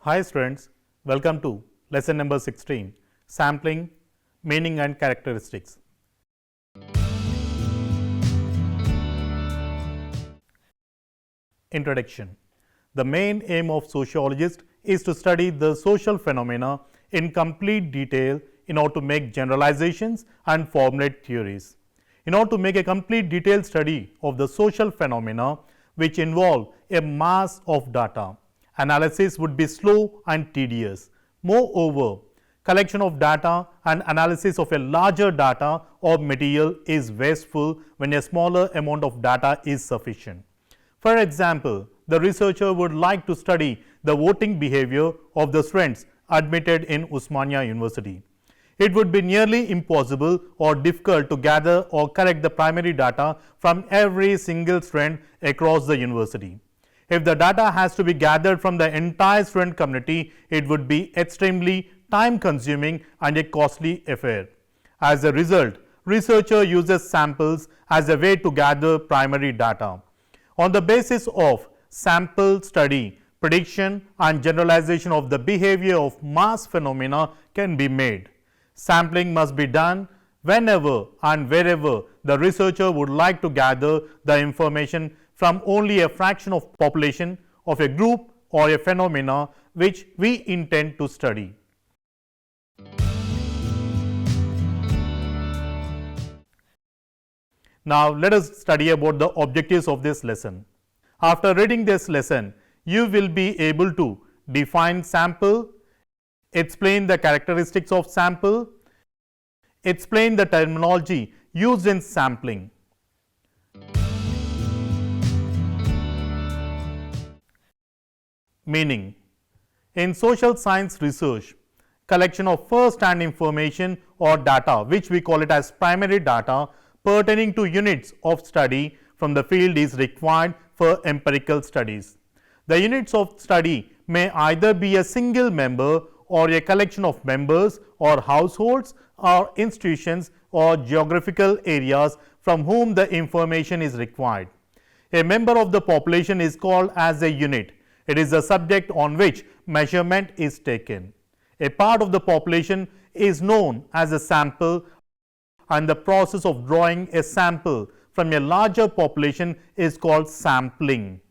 Hi students, welcome to lesson number 16, Sampling, Meaning and Characteristics. Introduction. The main aim of sociologists is to study the social phenomena in complete detail in order to make generalizations and formulate theories. In order to make a complete detailed study of the social phenomena which involve a mass of data, analysis would be slow and tedious. Moreover, collection of data and analysis of a larger data or material is wasteful when a smaller amount of data is sufficient. For example, the researcher would like to study the voting behavior of the students admitted in Osmania University. It would be nearly impossible or difficult to gather or collect the primary data from every single student across the university. If the data has to be gathered from the entire student community, it would be extremely time consuming and a costly affair. As a result, researcher uses samples as a way to gather primary data. On the basis of sample study, prediction and generalization of the behavior of mass phenomena can be made. Sampling must be done whenever and wherever the researcher would like to gather the information from only a fraction of population of a group or a phenomena which we intend to study. Now let us study about the objectives of this lesson. After reading this lesson, you will be able to define sample, explain the characteristics of sample, explain the terminology used in sampling. Meaning. In social science research, collection of first-hand information or data, which we call it as primary data, pertaining to units of study from the field is required for empirical studies. The units of study may either be a single member or a collection of members or households or institutions or geographical areas from whom the information is required. A member of the population is called as a unit. It is the subject on which measurement is taken. A part of the population is known as a sample, and the process of drawing a sample from a larger population is called sampling.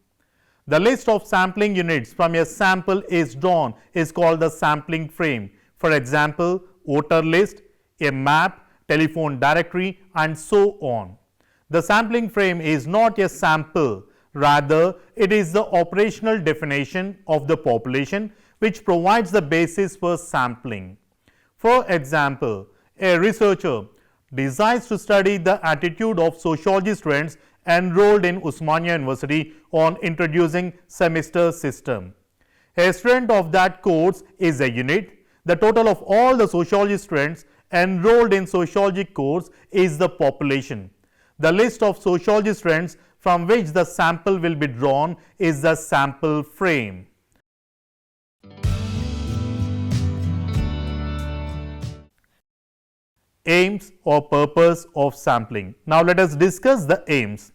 The list of sampling units from a sample is drawn is called the sampling frame. For example, voter list, a map, telephone directory, and so on. The sampling frame is not a sample. Rather, it is the operational definition of the population which provides the basis for sampling. For example, a researcher decides to study the attitude of sociology students enrolled in Osmania University on introducing semester system. A student of that course is a unit. The total of all the sociology students enrolled in sociology course is the population. The list of sociology students from which the sample will be drawn is the sample frame. Aims or purpose of sampling. Now let us discuss the aims.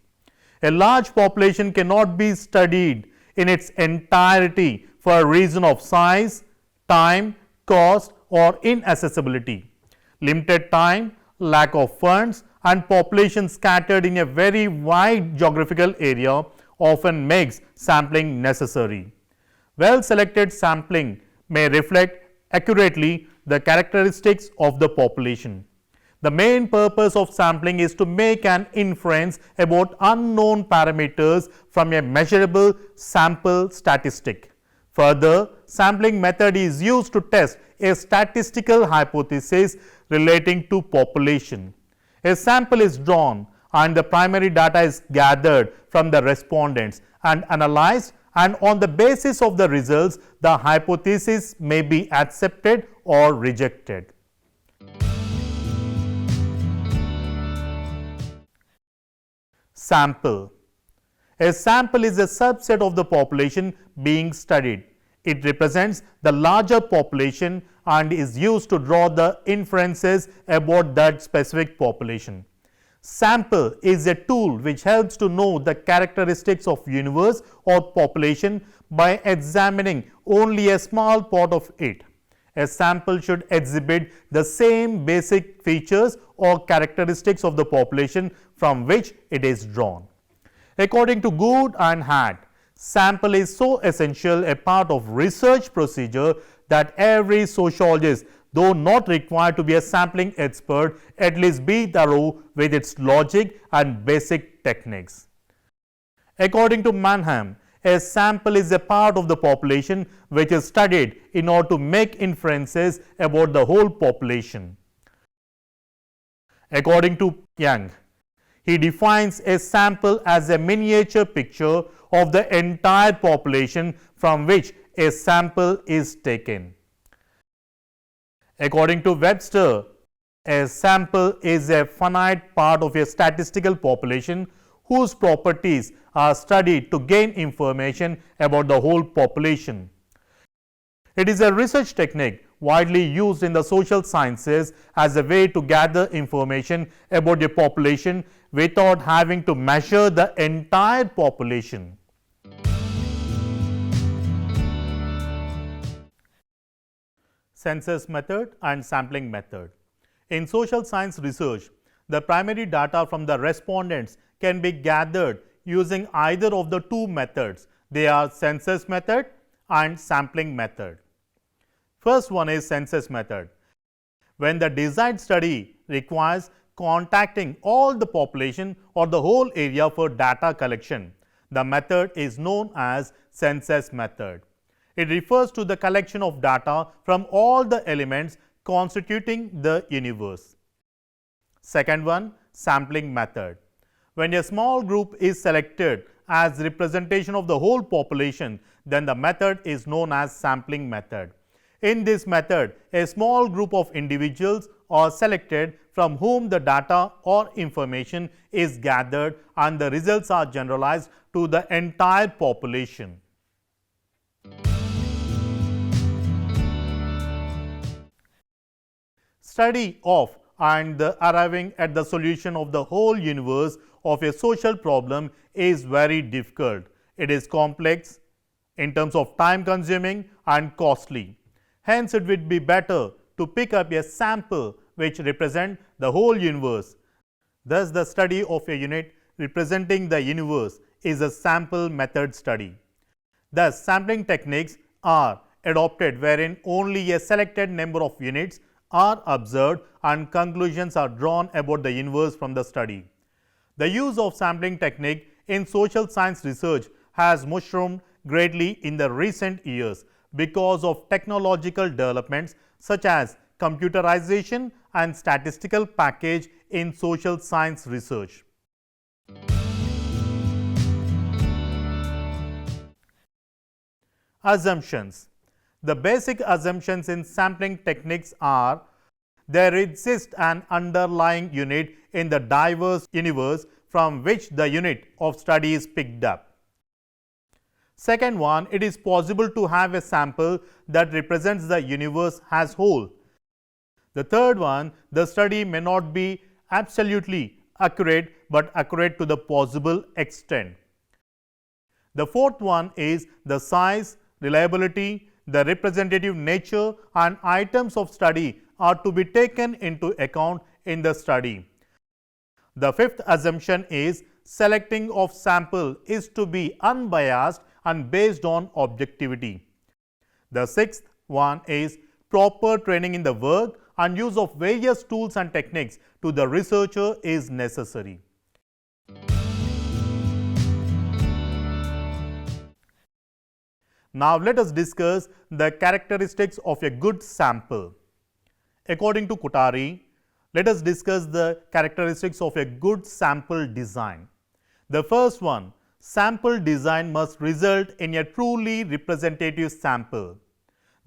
A large population cannot be studied in its entirety for a reason of size, time, cost or inaccessibility. Limited time, lack of funds and population scattered in a very wide geographical area often makes sampling necessary. Well selected sampling may reflect accurately the characteristics of the population. The main purpose of sampling is to make an inference about unknown parameters from a measurable sample statistic. Further, sampling method is used to test a statistical hypothesis relating to population. A sample is drawn and the primary data is gathered from the respondents and analyzed, and on the basis of the results, the hypothesis may be accepted or rejected. Sample. A sample is a subset of the population being studied. It represents the larger population and is used to draw the inferences about that specific population. Sample is a tool which helps to know the characteristics of universe or population by examining only a small part of it. A sample should exhibit the same basic features or characteristics of the population from which it is drawn. According to Good and Hart, sample is so essential a part of research procedure that every sociologist, though not required to be a sampling expert, at least be thorough with its logic and basic techniques. According to Mannheim, a sample is a part of the population which is studied in order to make inferences about the whole population. According to Young, he defines a sample as a miniature picture of the entire population from which a sample is taken. According to Webster, a sample is a finite part of a statistical population whose properties are studied to gain information about the whole population. It is a research technique widely used in the social sciences as a way to gather information about a population without having to measure the entire population. Census method and sampling method. In social science research, the primary data from the respondents can be gathered using either of the two methods. They are census method and sampling method. First one is census method. When the desired study requires contacting all the population or the whole area for data collection, the method is known as census method. It refers to the collection of data from all the elements constituting the universe. Second one, sampling method. When a small group is selected as representation of the whole population, then the method is known as sampling method. In this method, a small group of individuals are selected from whom the data or information is gathered and the results are generalized to the entire population. Study of and the arriving at the solution of the whole universe of a social problem is very difficult. It is complex in terms of time consuming and costly. Hence, it would be better to pick up a sample which represent the whole universe. Thus, the study of a unit representing the universe is a sample method study. Thus, sampling techniques are adopted wherein only a selected number of units are observed and conclusions are drawn about the universe from the study. The use of sampling technique in social science research has mushroomed greatly in the recent years because of technological developments such as computerization and statistical package in social science research. Assumptions. The basic assumptions in sampling techniques are: there exists an underlying unit in the diverse universe from which the unit of study is picked up. Second one, it is possible to have a sample that represents the universe as whole. The third one, the study may not be absolutely accurate but accurate to the possible extent. The fourth one is the size, reliability, the representative nature and items of study are to be taken into account in the study. The fifth assumption is selecting of sample is to be unbiased and based on objectivity. The sixth one is proper training in the work and use of various tools and techniques to the researcher is necessary. Now, let us discuss the characteristics of a good sample. According to �τ, let us discuss the characteristics of a good sample design. The first one, sample design must result in a truly representative sample.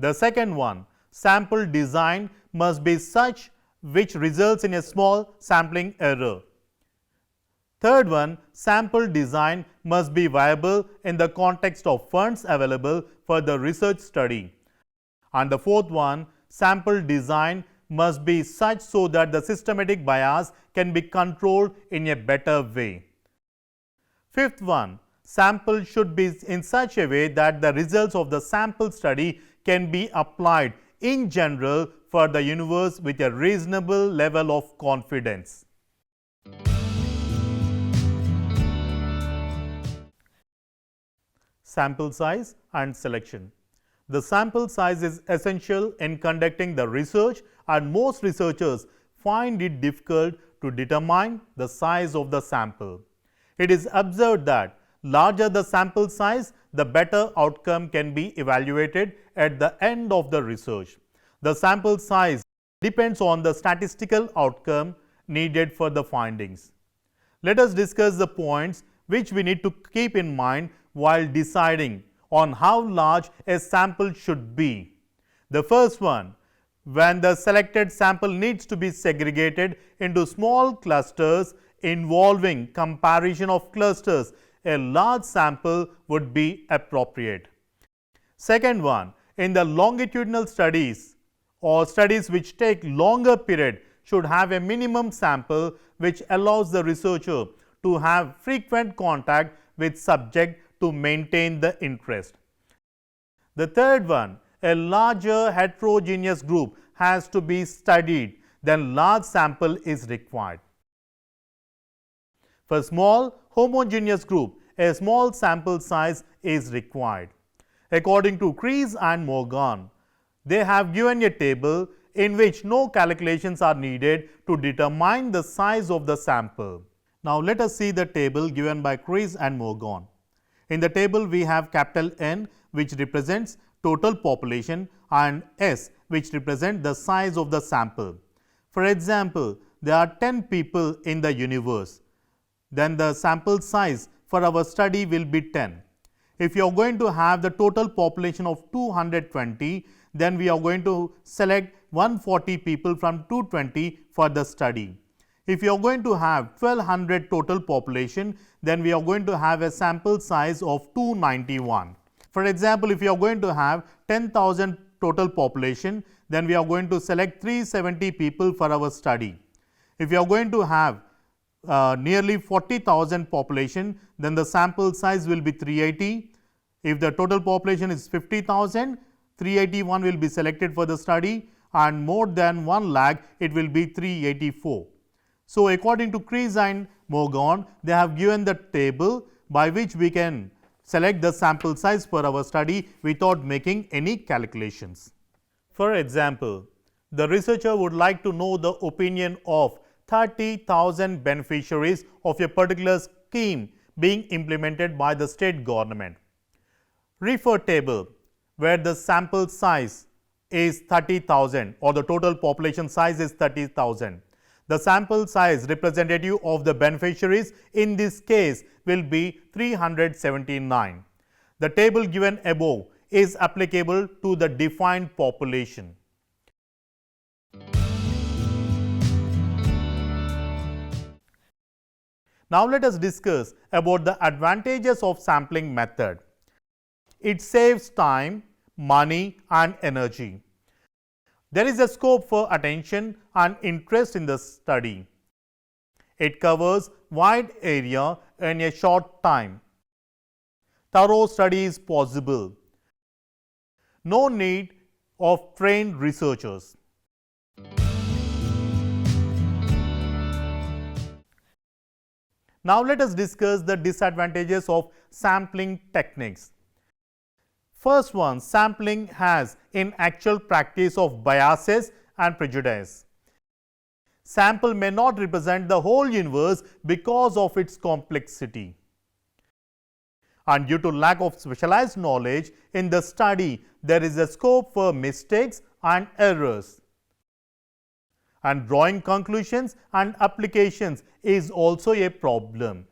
The second one, sample design must be such which results in a small sampling error. Third one, sample design must be viable in the context of funds available for the research study. And the fourth one, sample design must be such so that the systematic bias can be controlled in a better way. Fifth one, Sample should be in such a way that the results of the sample study can be applied in general for the universe with a reasonable level of confidence. Sample size and selection. The sample size is essential in conducting the research, and most researchers find it difficult to determine the size of the sample. It is observed that larger the sample size, the better outcome can be evaluated at the end of the research. The sample size depends on the statistical outcome needed for the findings. Let us discuss the points which we need to keep in mind while deciding on how large a sample should be. The first one, when the selected sample needs to be segregated into small clusters involving comparison of clusters, a large sample would be appropriate. Second one, in the longitudinal studies or studies which take longer period should have a minimum sample which allows the researcher to have frequent contact with subject to maintain the interest. The third one, a larger heterogeneous group has to be studied, then large sample is required. For small homogeneous group, a small sample size is required. According to 𝗧𝗧 and 𝗧𝗧, they have given a table in which no calculations are needed to determine the size of the sample. Now let us see the table given by 𝗧𝗧 and 𝗧𝗧. In the table we have capital N, which represents total population, and S, which represent the size of the sample. For example, there are 10 people in the universe, then the sample size for our study will be 10. If you are going to have the total population of 220, then we are going to select 140 people from 220 for the study. If you are going to have 1200 total population, then we are going to have a sample size of 291. For example, if you are going to have 10,000 total population, then we are going to select 370 people for our study. If you are going to have nearly 40,000 population, then the sample size will be 380. If the total population is 50,000, 381 will be selected for the study, and more than 1 lakh, it will be 384. So according to 𝗧𝗧 and 𝗧𝗧, they have given the table by which we can select the sample size for our study without making any calculations. For example, the researcher would like to know the opinion of 30,000 beneficiaries of a particular scheme being implemented by the state government. Refer table where the sample size is 30,000 or the total population size is 30,000. The sample size representative of the beneficiaries in this case will be 379. The table given above is applicable to the defined population. Now let us discuss about the advantages of sampling method. It saves time, money and energy. There is a scope for attention and interest in the study. It covers wide area in a short time. Thorough study is possible. No need of trained researchers. Now let us discuss the disadvantages of sampling techniques. First one, sampling has in actual practice of biases and prejudice. Sample may not represent the whole universe because of its complexity. And due to lack of specialized knowledge in the study, there is a scope for mistakes and errors. And drawing conclusions and applications is also a problem.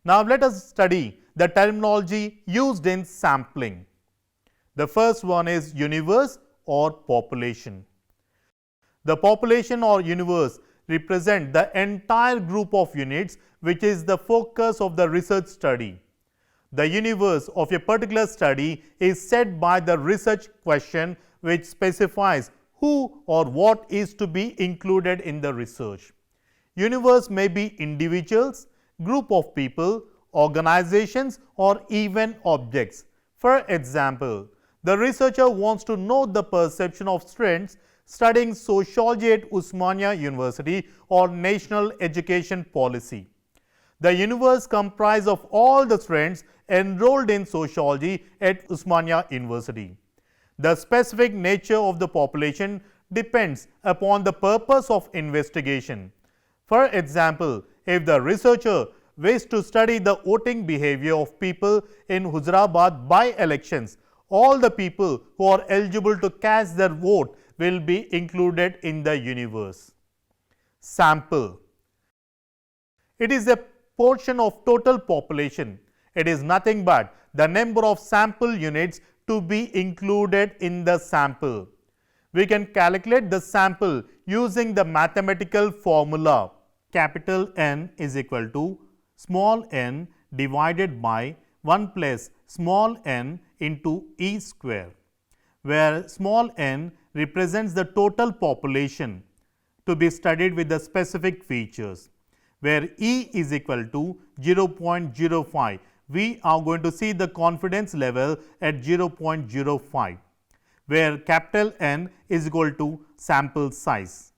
Now let us study the terminology used in sampling. The first one is universe or population. The population or universe represent the entire group of units which is the focus of the research study. The universe of a particular study is set by the research question which specifies who or what is to be included in the research. Universe may be individuals, group of people, organizations, or even objects. For example, the researcher wants to know the perception of students studying sociology at Osmania University or national education policy. The universe comprises of all the students enrolled in sociology at Osmania University. The specific nature of the population depends upon the purpose of investigation. For example, if the researcher wishes to study the voting behavior of people in Hyderabad by-elections, all the people who are eligible to cast their vote will be included in the universe. Sample. It is a portion of total population. It is nothing but the number of sample units to be included in the sample. We can calculate the sample using the mathematical formula. Capital N is equal to small n divided by 1 plus small n into E square, where small n represents the total population to be studied with the specific features, where E is equal to 0.05. We are going to see the confidence level at 0.05, where capital N is equal to sample size.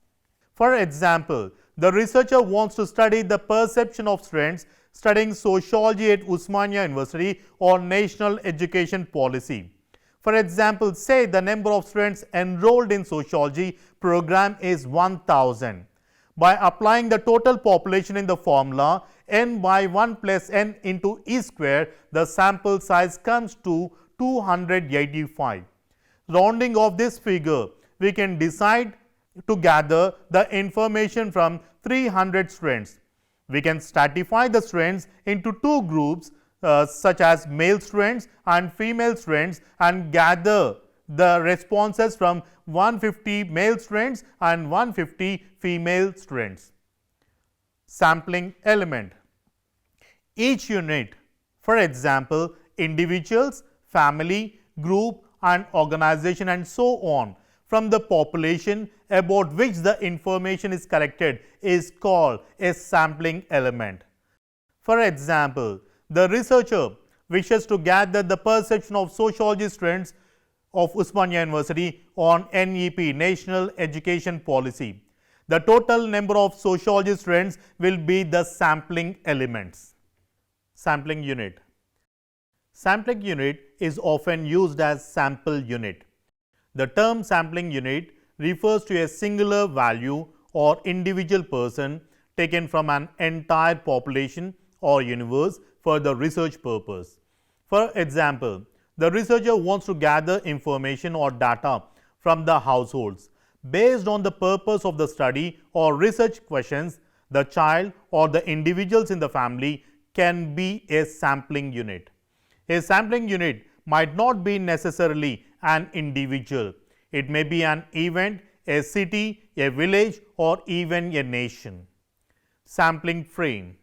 For example, the researcher wants to study the perception of students studying sociology at Osmania University or national education policy. For example, say the number of students enrolled in sociology program is 1000. By applying the total population in the formula n by 1 plus n into E square, the sample size comes to 285. Rounding off this figure, we can decide to gather the information from 300 students. We can stratify the students into two groups such as male students and female students and gather the responses from 150 male students and 150 female students. Sampling element. Each unit, for example, individuals, family, group and organization and so on, from the population about which the information is collected is called a sampling element. For example, the researcher wishes to gather the perception of sociology students of Osmania University on NEP, National Education Policy. The total number of sociology students will be the sampling elements. Sampling unit. Sampling unit is often used as sample unit. The term sampling unit refers to a singular value or individual person taken from an entire population or universe for the research purpose. For example, the researcher wants to gather information or data from the households. Based on the purpose of the study or research questions, the child or the individuals in the family can be a sampling unit. A sampling unit might not be necessarily an individual. It may be an event, a city, a village, or even a nation. Sampling frame.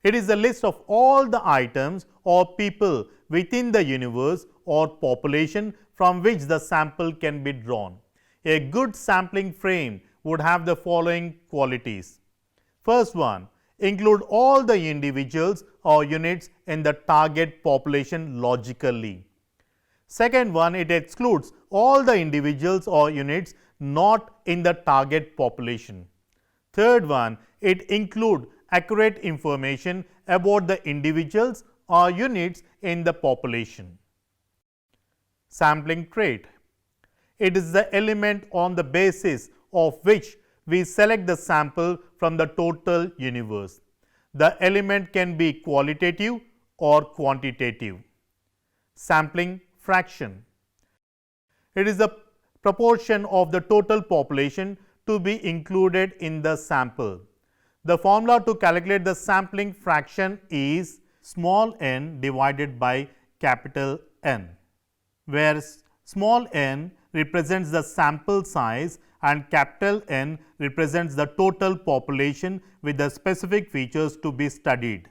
It is a list of all the items or people within the universe or population from which the sample can be drawn. A good sampling frame would have the following qualities. First one, include all the individuals or units in the target population logically. Second one, it excludes all the individuals or units not in the target population. Third one, it includes accurate information about the individuals or units in the population. Sampling trait. It is the element on the basis of which we select the sample from the total universe. The element can be qualitative or quantitative. Sampling fraction. It is the proportion of the total population to be included in the sample. The formula to calculate the sampling fraction is small n divided by capital N, where small n represents the sample size and capital N represents the total population with the specific features to be studied.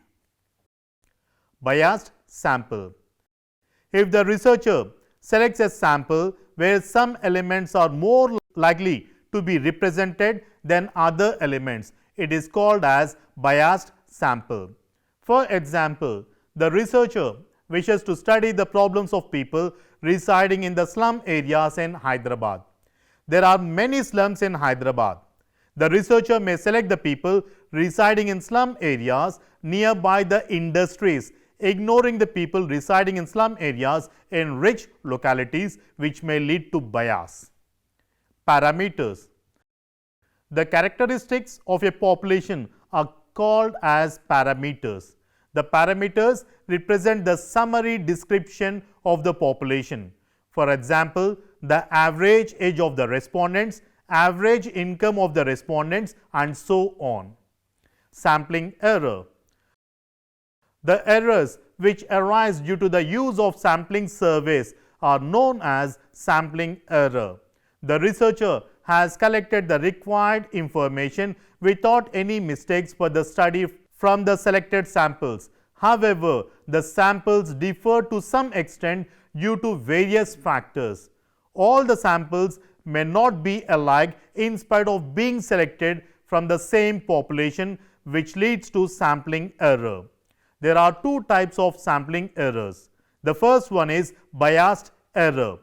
Biased sample. If the researcher selects a sample where some elements are more likely to be represented than other elements. It is called as biased sample. For example, the researcher wishes to study the problems of people residing in the slum areas in Hyderabad. There are many slums in Hyderabad. The researcher may select the people residing in slum areas nearby the industries, ignoring the people residing in slum areas in rich localities, which may lead to bias. Parameters. The characteristics of a population are called as parameters. The parameters represent the summary description of the population. For example, the average age of the respondents, average income of the respondents, and so on. Sampling error. The errors which arise due to the use of sampling surveys are known as sampling error. The researcher has collected the required information without any mistakes for the study from the selected samples. However, the samples differ to some extent due to various factors. All the samples may not be alike in spite of being selected from the same population, which leads to sampling error. There are two types of sampling errors. The first one is biased error.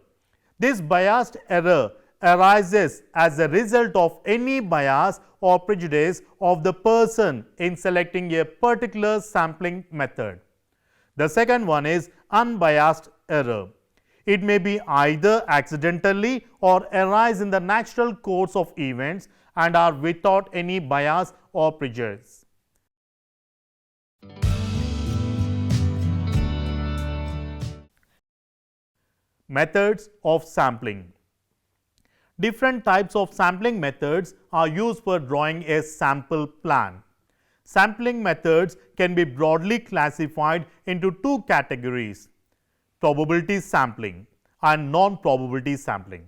This biased error arises as a result of any bias or prejudice of the person in selecting a particular sampling method. The second one is unbiased error. It may be either accidentally or arise in the natural course of events and are without any bias or prejudice. Methods of sampling. Different types of sampling methods are used for drawing a sample plan. Sampling methods can be broadly classified into two categories: probability sampling and non-probability sampling.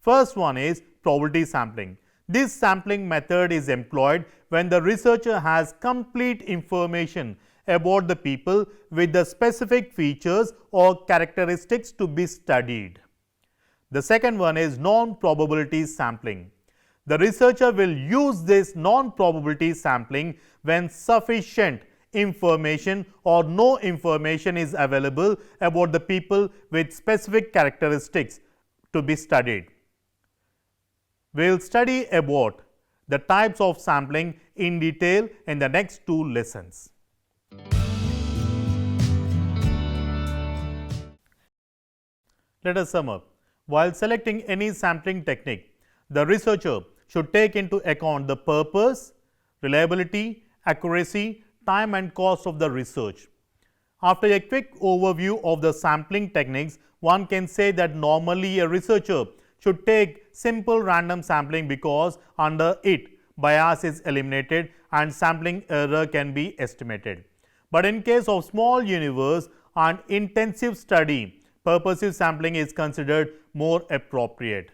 First one is probability sampling. This sampling method is employed when the researcher has complete information about the people with the specific features or characteristics to be studied. The second one is non-probability sampling. The researcher will use this non-probability sampling when sufficient information or no information is available about the people with specific characteristics to be studied. We will study about the types of sampling in detail in the next two lessons. Let us sum up. While selecting any sampling technique, the researcher should take into account the purpose, reliability, accuracy, time and cost of the research. After a quick overview of the sampling techniques, one can say that normally a researcher should take simple random sampling because under it bias is eliminated and sampling error can be estimated. But in case of small universe and intensive study, purposive sampling is considered more appropriate.